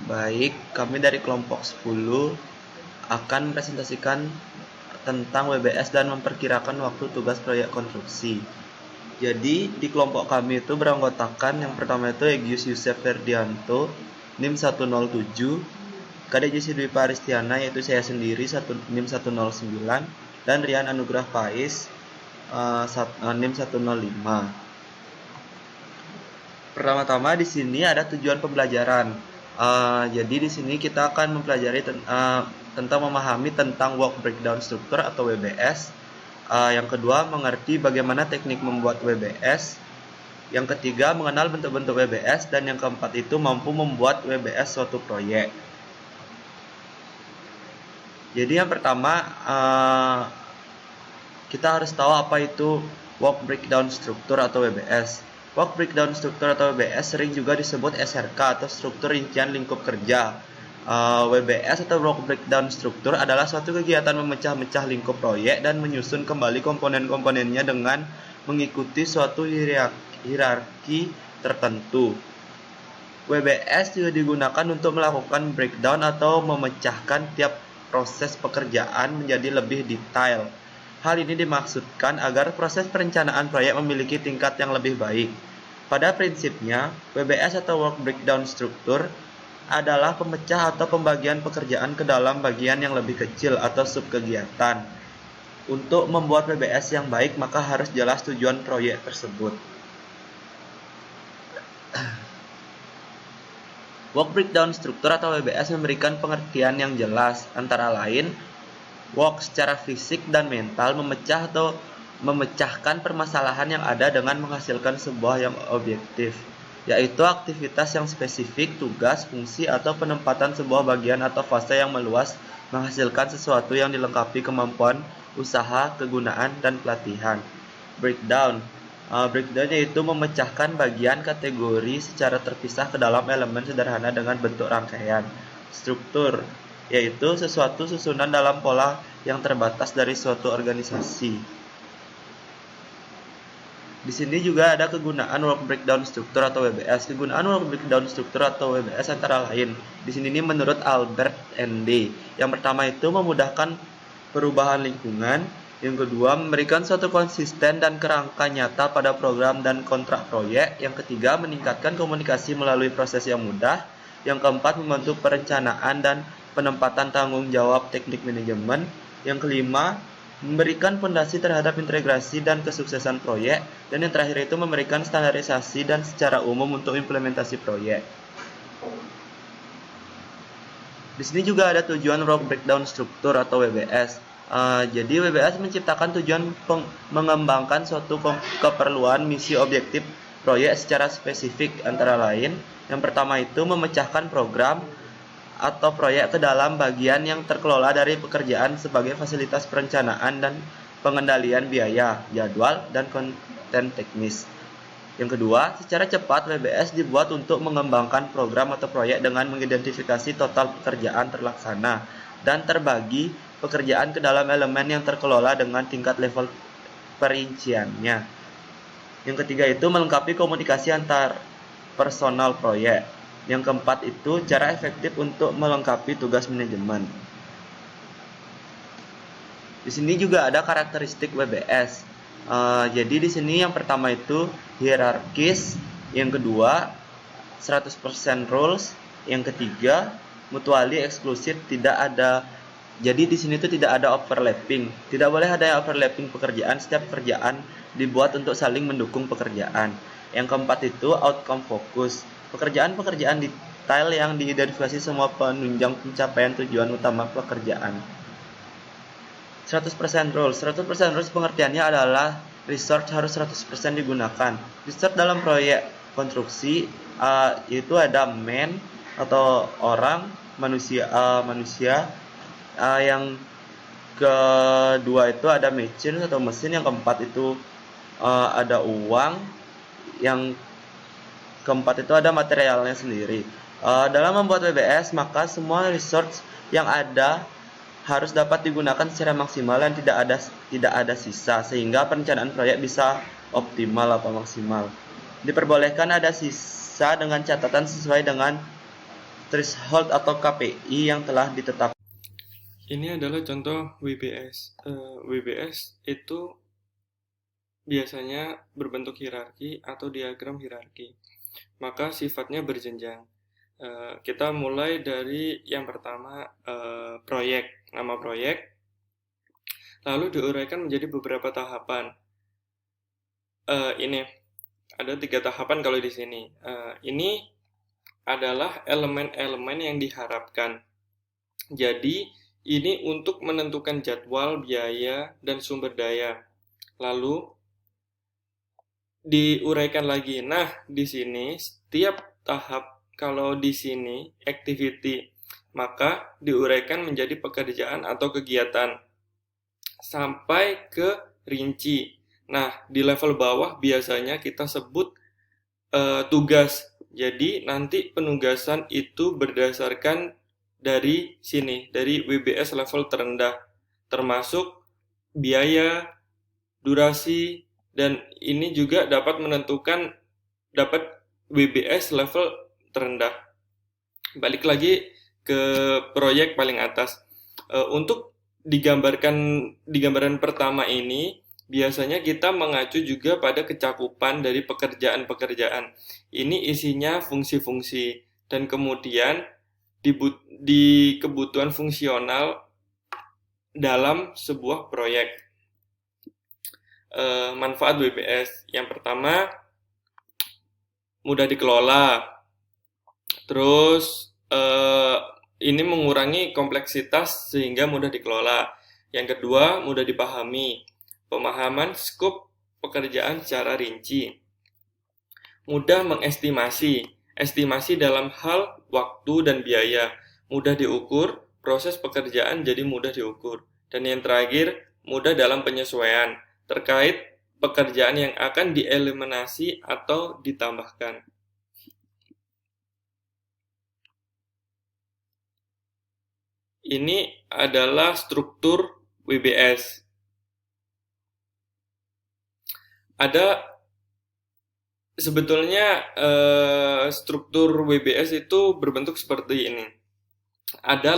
Baik, kami dari kelompok 10 akan presentasikan tentang WBS dan memperkirakan waktu tugas proyek konstruksi. Jadi, di kelompok kami itu beranggotakan yang pertama itu Egyus Yusef Ferdianto, NIM 107, Kadek Jesse Dwi Paristiana yaitu saya sendiri NIM 109, dan Rian Anugrah Faiz NIM 105. Pertama-tama di sini ada tujuan pembelajaran. Jadi di sini kita akan mempelajari tentang memahami tentang work breakdown struktur atau WBS. Yang kedua, mengerti bagaimana teknik membuat WBS. Yang ketiga, mengenal bentuk-bentuk WBS. Dan yang keempat itu mampu membuat WBS suatu proyek. Jadi yang pertama, kita harus tahu apa itu work breakdown struktur atau WBS. Work breakdown struktur atau WBS sering juga disebut SRK atau struktur rincian lingkup kerja. WBS atau work breakdown struktur adalah suatu kegiatan memecah-mecah lingkup proyek dan menyusun kembali komponen-komponennya dengan mengikuti suatu hierarki tertentu. WBS juga digunakan untuk melakukan breakdown atau memecahkan tiap proses pekerjaan menjadi lebih detail. Hal ini dimaksudkan agar proses perencanaan proyek memiliki tingkat yang lebih baik. Pada prinsipnya, WBS atau Work Breakdown Struktur adalah pemecah atau pembagian pekerjaan ke dalam bagian yang lebih kecil atau subkegiatan. Untuk membuat WBS yang baik, maka harus jelas tujuan proyek tersebut. Work Breakdown Struktur atau WBS memberikan pengertian yang jelas, antara lain work secara fisik dan mental memecah atau memecahkan permasalahan yang ada dengan menghasilkan sebuah yang objektif, yaitu aktivitas yang spesifik, tugas, fungsi, atau penempatan sebuah bagian atau fase yang meluas menghasilkan sesuatu yang dilengkapi kemampuan, usaha, kegunaan, dan pelatihan. Breakdown yaitu memecahkan bagian kategori secara terpisah ke dalam elemen sederhana dengan bentuk rangkaian. Struktur yaitu sesuatu susunan dalam pola yang terbatas dari suatu organisasi. Di sini juga ada kegunaan work breakdown struktur atau WBS. Kegunaan work breakdown struktur atau WBS antara lain. Di sini ini menurut Albert ND. Yang pertama itu memudahkan perubahan lingkungan. Yang kedua, memberikan suatu konsisten dan kerangka nyata pada program dan kontrak proyek. Yang ketiga, meningkatkan komunikasi melalui proses yang mudah. Yang keempat, membantu perencanaan dan penempatan tanggung jawab teknik manajemen. Yang kelima, memberikan fondasi terhadap integrasi dan kesuksesan proyek. Dan yang terakhir itu memberikan standarisasi dan secara umum untuk implementasi proyek. Di sini juga ada tujuan work breakdown struktur atau WBS. Jadi WBS menciptakan tujuan mengembangkan suatu keperluan misi objektif proyek secara spesifik, antara lain yang pertama itu memecahkan program atau proyek ke dalam bagian yang terkelola dari pekerjaan sebagai fasilitas perencanaan dan pengendalian biaya, jadwal, dan konten teknis. Yang kedua, secara cepat WBS dibuat untuk mengembangkan program atau proyek dengan mengidentifikasi total pekerjaan terlaksana dan terbagi pekerjaan ke dalam elemen yang terkelola dengan tingkat level perinciannya. Yang ketiga itu melengkapi komunikasi antar personal proyek. Yang keempat itu cara efektif untuk melengkapi tugas manajemen. Di sini juga ada karakteristik WBS. Jadi di sini yang pertama itu hierarkis, yang kedua 100% rules, yang ketiga mutually eksklusif, tidak ada. Jadi di sini itu tidak ada overlapping. Tidak boleh ada overlapping pekerjaan. Setiap pekerjaan dibuat untuk saling mendukung pekerjaan. Yang keempat itu outcome focus. Pekerjaan-pekerjaan detail yang diidentifikasi semua penunjang pencapaian tujuan utama pekerjaan. 100% rules. 100% rules pengertiannya adalah resource harus 100% digunakan. Resource dalam proyek konstruksi itu ada man atau orang, manusia. Yang kedua itu ada machine atau mesin. Yang keempat itu ada uang. Yang keempat itu ada materialnya sendiri. Dalam membuat WBS, maka semua resource yang ada harus dapat digunakan secara maksimal dan tidak ada sisa, sehingga perencanaan proyek bisa optimal atau maksimal. Diperbolehkan ada sisa dengan catatan sesuai dengan threshold atau KPI yang telah ditetapkan. Ini adalah contoh WBS. WBS itu biasanya berbentuk hierarki atau diagram hierarki. Maka sifatnya berjenjang. Kita mulai dari yang pertama, proyek, nama proyek, lalu diuraikan menjadi beberapa tahapan. Ini ada 3 tahapan kalau di sini. Ini adalah elemen-elemen yang diharapkan. Jadi, ini untuk menentukan jadwal, biaya, dan sumber daya. Lalu diuraikan lagi. Nah, di sini setiap tahap, kalau di sini activity, maka diuraikan menjadi pekerjaan atau kegiatan sampai ke rinci. Nah, di level bawah biasanya kita sebut tugas. Jadi nanti penugasan itu berdasarkan dari sini, dari WBS level terendah, termasuk biaya, durasi, dan ini juga dapat menentukan dapat WBS level terendah. Balik lagi ke proyek paling atas. Untuk di gambaran pertama ini, biasanya kita mengacu juga pada kecakupan dari pekerjaan-pekerjaan. Ini isinya fungsi-fungsi, dan kemudian di kebutuhan fungsional dalam sebuah proyek. Manfaat WBS. Yang pertama, mudah dikelola. Terus ini mengurangi kompleksitas sehingga mudah dikelola. Yang kedua, mudah dipahami. Pemahaman skop pekerjaan secara rinci. Mudah mengestimasi. Estimasi dalam hal waktu dan biaya. Mudah diukur, proses pekerjaan jadi mudah diukur. Dan yang terakhir, mudah dalam penyesuaian terkait pekerjaan yang akan dieliminasi atau ditambahkan. Ini adalah struktur WBS. Ada sebetulnya struktur WBS itu berbentuk seperti ini. Ada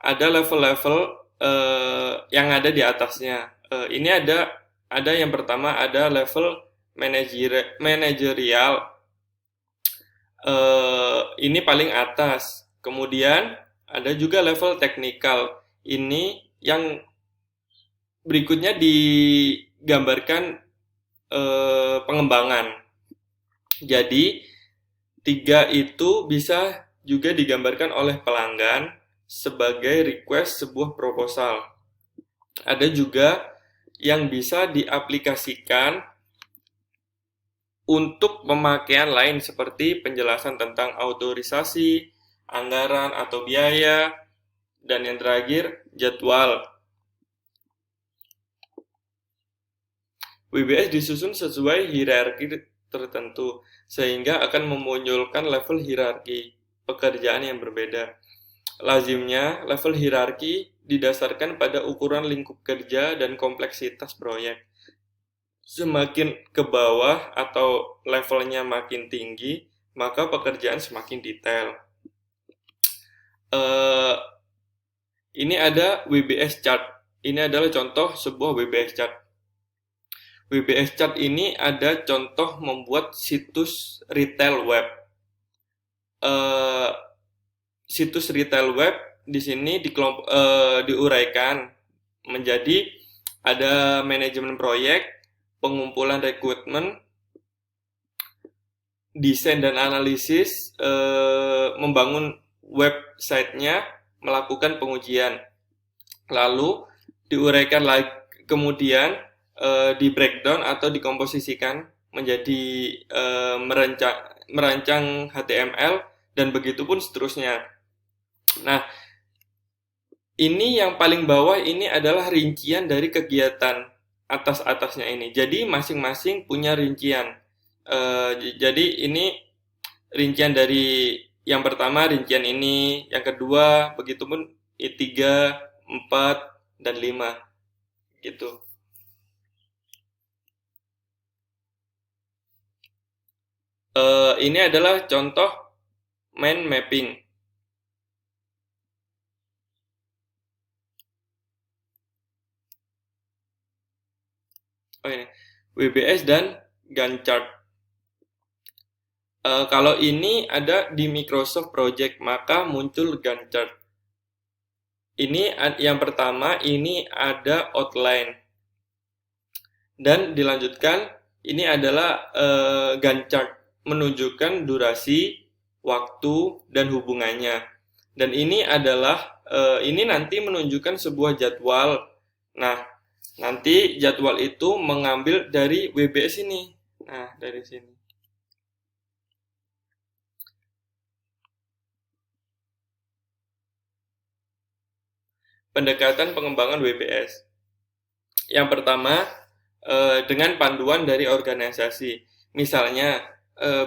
level-level yang ada di atasnya. Ini ada yang pertama, ada level manajerial. Ini paling atas. Kemudian ada juga level teknikal. Ini yang berikutnya digambarkan pengembangan. Jadi 3 itu bisa juga digambarkan oleh pelanggan sebagai request sebuah proposal. Ada juga yang bisa diaplikasikan untuk pemakaian lain seperti penjelasan tentang autorisasi, anggaran atau biaya, dan yang terakhir jadwal. WBS disusun sesuai hierarki tertentu, sehingga akan memunculkan level hierarki pekerjaan yang berbeda. Lazimnya, level hierarki didasarkan pada ukuran lingkup kerja dan kompleksitas proyek. Semakin ke bawah atau levelnya makin tinggi, maka pekerjaan semakin detail. Ini ada WBS chart. Ini adalah contoh sebuah WBS chart. WBS chart ini ada contoh membuat situs retail web. Situs retail web di sini diuraikan menjadi ada manajemen proyek, pengumpulan rekrutmen, desain dan analisis, membangun websitenya, melakukan pengujian. Lalu diuraikan lagi, kemudian di breakdown atau dikomposisikan menjadi merancang HTML dan begitu pun seterusnya. Nah, ini yang paling bawah ini adalah rincian dari kegiatan atas-atasnya ini. Jadi masing-masing punya rincian. Jadi ini rincian dari yang pertama rincian ini, yang kedua begitupun 3, 4, dan 5 gitu. Ini adalah contoh mind mapping. Oh ini, WBS dan Gantt chart. Kalau ini ada di Microsoft Project, maka muncul Gantt chart. Ini yang pertama, ini ada outline. Dan dilanjutkan, ini adalah Gantt chart, menunjukkan durasi, waktu, dan hubungannya. Dan ini adalah, ini nanti menunjukkan sebuah jadwal. Nah, nanti jadwal itu mengambil dari WBS ini. Nah, dari sini. Pendekatan pengembangan WBS. Yang pertama, dengan panduan dari organisasi. Misalnya,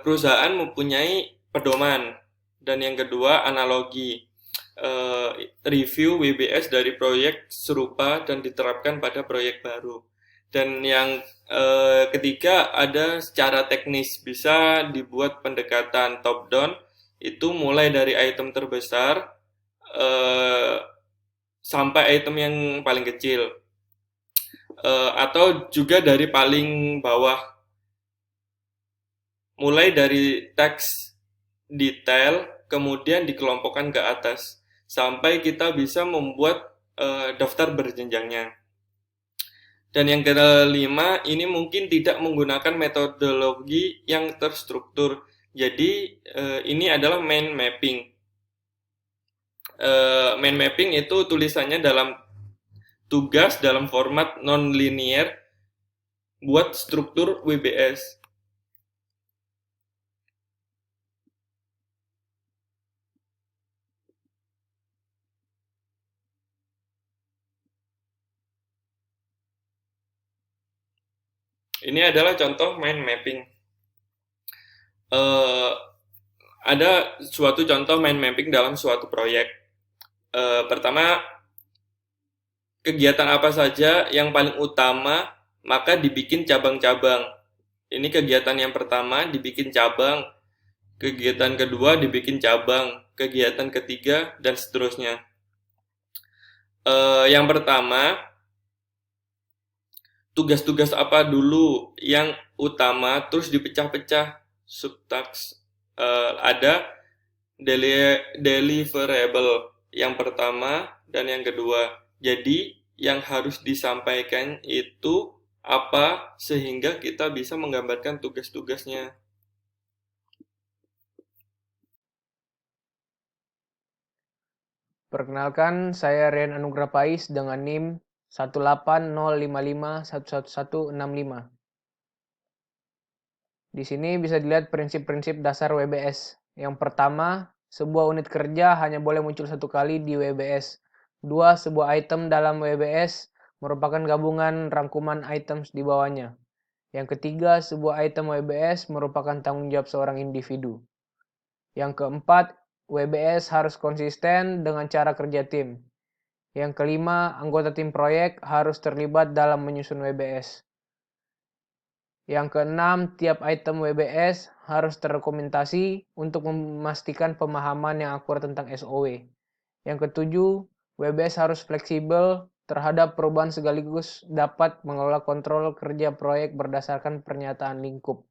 perusahaan mempunyai pedoman. Dan yang kedua, analogi. Review WBS dari proyek serupa dan diterapkan pada proyek baru. Dan yang ketiga, ada secara teknis. Bisa dibuat pendekatan top-down, itu mulai dari item terbesar sampai item yang paling kecil, atau juga dari paling bawah, mulai dari teks detail kemudian dikelompokkan ke atas sampai kita bisa membuat daftar berjenjangnya. Dan yang kelima, ini mungkin tidak menggunakan metodologi yang terstruktur. Jadi ini adalah mind mapping. Mind mapping itu tulisannya dalam tugas dalam format non-linear buat struktur WBS. Ini adalah contoh mind mapping. Ada suatu contoh mind mapping dalam suatu proyek. Pertama, kegiatan apa saja yang paling utama, maka dibikin cabang-cabang. Ini kegiatan yang pertama dibikin cabang, kegiatan kedua dibikin cabang, kegiatan ketiga, dan seterusnya. Yang pertama, tugas-tugas apa dulu yang utama, terus dipecah-pecah subtasks. Ada deliverable yang pertama dan yang kedua. Jadi yang harus disampaikan itu apa sehingga kita bisa menggambarkan tugas-tugasnya. Perkenalkan, saya Rian Anugrah Pais dengan NIM 18055111165. Di sini bisa dilihat prinsip-prinsip dasar WBS. Yang pertama, sebuah unit kerja hanya boleh muncul satu kali di WBS. Dua, sebuah item dalam WBS merupakan gabungan rangkuman items di bawahnya. Yang ketiga, sebuah item WBS merupakan tanggung jawab seorang individu. Yang keempat, WBS harus konsisten dengan cara kerja tim. Yang kelima, anggota tim proyek harus terlibat dalam menyusun WBS. Yang keenam, tiap item WBS harus terdokumentasi untuk memastikan pemahaman yang akurat tentang SOW. Yang ketujuh, WBS harus fleksibel terhadap perubahan sekaligus dapat mengelola kontrol kerja proyek berdasarkan pernyataan lingkup.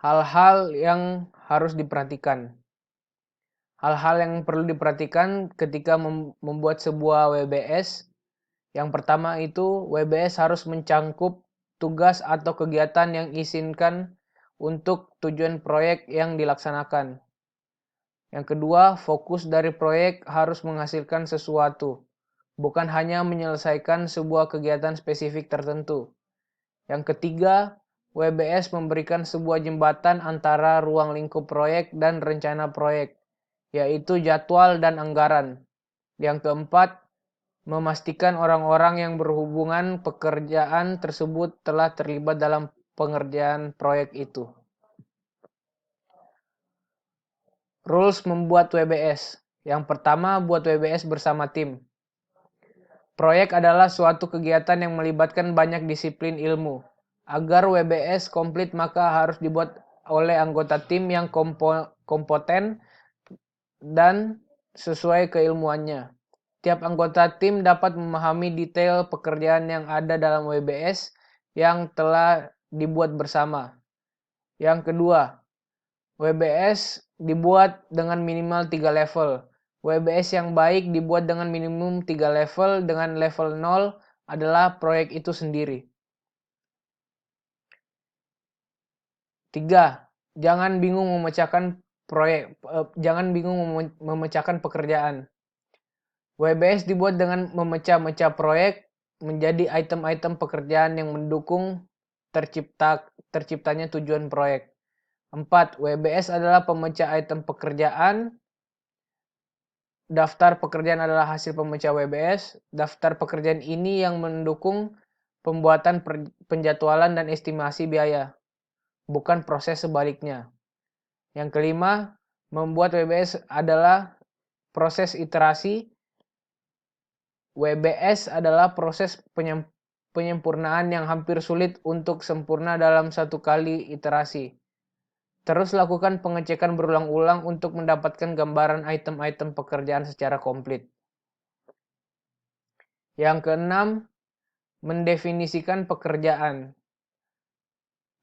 Hal-hal yang harus diperhatikan. Hal-hal yang perlu diperhatikan ketika membuat sebuah WBS. Yang pertama itu, WBS harus mencangkup tugas atau kegiatan yang diizinkan untuk tujuan proyek yang dilaksanakan. Yang kedua, fokus dari proyek harus menghasilkan sesuatu, bukan hanya menyelesaikan sebuah kegiatan spesifik tertentu. Yang ketiga, WBS memberikan sebuah jembatan antara ruang lingkup proyek dan rencana proyek, yaitu jadwal dan anggaran. Yang keempat, memastikan orang-orang yang berhubungan pekerjaan tersebut telah terlibat dalam pengerjaan proyek itu. Rules membuat WBS. Yang pertama, buat WBS bersama tim. Proyek adalah suatu kegiatan yang melibatkan banyak disiplin ilmu. Agar WBS komplit maka harus dibuat oleh anggota tim yang kompeten dan sesuai keilmuannya. Tiap anggota tim dapat memahami detail pekerjaan yang ada dalam WBS yang telah dibuat bersama. Yang kedua, WBS dibuat dengan minimal 3 level. WBS yang baik dibuat dengan minimum 3 level, dengan level 0 adalah proyek itu sendiri. 3. Jangan bingung memecahkan pekerjaan. WBS dibuat dengan memecah-mecah proyek menjadi item-item pekerjaan yang mendukung terciptanya tujuan proyek. 4. WBS adalah pemecah item pekerjaan. Daftar pekerjaan adalah hasil pemecah WBS. Daftar pekerjaan ini yang mendukung pembuatan penjadwalan dan estimasi biaya, bukan proses sebaliknya. Yang kelima, membuat WBS adalah proses iterasi. WBS adalah proses penyempurnaan yang hampir sulit untuk sempurna dalam satu kali iterasi. Terus lakukan pengecekan berulang-ulang untuk mendapatkan gambaran item-item pekerjaan secara komplit. Yang keenam, mendefinisikan pekerjaan.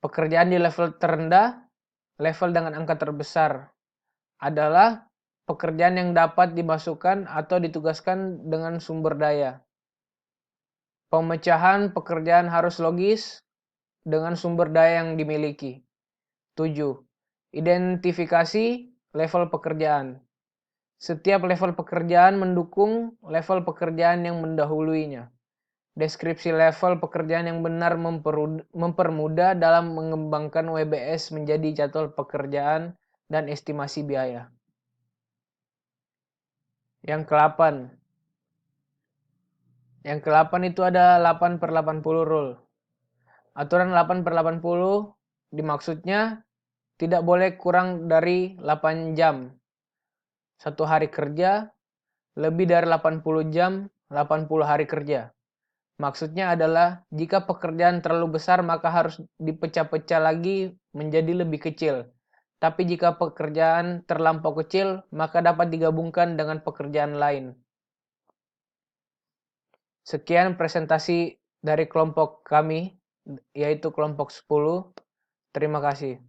Pekerjaan di level terendah, level dengan angka terbesar, adalah pekerjaan yang dapat dimasukkan atau ditugaskan dengan sumber daya. Pemecahan pekerjaan harus logis dengan sumber daya yang dimiliki. 7. Identifikasi level pekerjaan. Setiap level pekerjaan mendukung level pekerjaan yang mendahuluinya. Deskripsi level pekerjaan yang benar mempermudah dalam mengembangkan WBS menjadi jadwal pekerjaan dan estimasi biaya. Yang ke-8. Yang ke-8 itu ada 8/80 rule. Aturan 8/80 dimaksudnya tidak boleh kurang dari 8 jam. Satu hari kerja, lebih dari 80 jam, 80 hari kerja. Maksudnya adalah jika pekerjaan terlalu besar maka harus dipecah-pecah lagi menjadi lebih kecil. Tapi jika pekerjaan terlampau kecil maka dapat digabungkan dengan pekerjaan lain. Sekian presentasi dari kelompok kami, yaitu kelompok 10. Terima kasih.